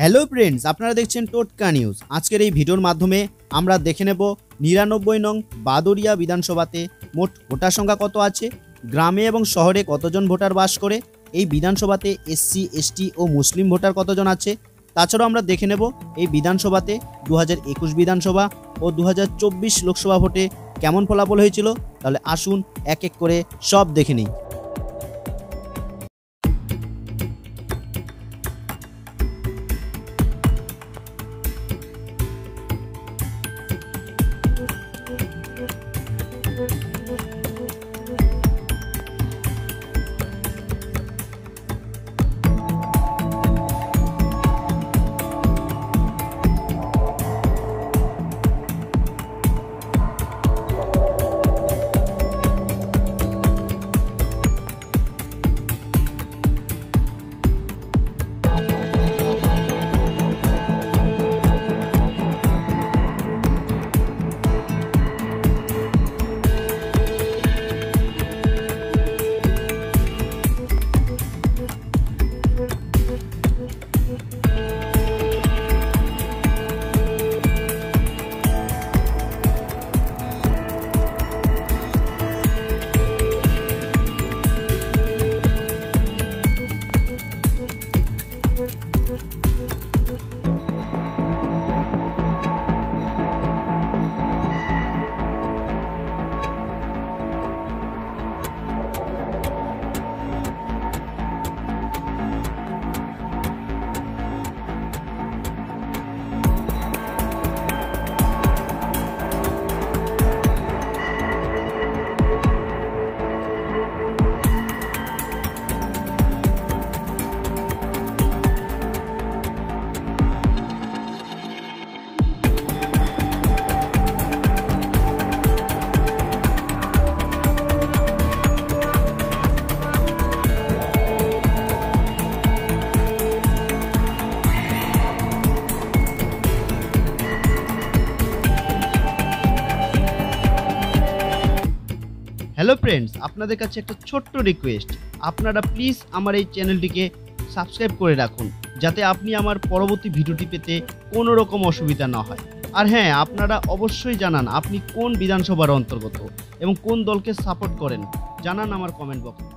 Hello friends, আপনারা দেখছেন টোটকা নিউজ। আজকের এই ভিডিওর মাধ্যমে আমরা দেখে নেব 99 নং বাদুড়িয়া বিধানসভাতে মোট ভোটার সংখ্যা কত আছে, গ্রামে এবং শহরে কতজন ভোটার বাস করে, এই বিধানসভাতে এসসি এসটি ও মুসলিম ভোটার কতজন আছে। তাছাড়াও আমরা দেখে নেব এই বিধানসভাতে 2021 বিধানসভা ও 2024 লোকসভা ভোটে কেমন ফলাফল হয়েছিল। তাহলে আসুন এক এক করে সব দেখে নিই। হ্যালো ফ্রেন্ডস, আপনাদের কাছে একটা ছোট্ট রিকোয়েস্ট, আপনারা প্লিজ আমার এই চ্যানেলটিকে সাবস্ক্রাইব করে রাখুন, যাতে আপনি আমার পরবর্তী ভিডিওটি পেতে কোনো রকম অসুবিধা না হয়। আর হ্যাঁ, আপনারা অবশ্যই জানান আপনি কোন বিধানসভার অন্তর্গত এবং কোন দলকে সাপোর্ট করেন, জানান আমার কমেন্ট বক্সে।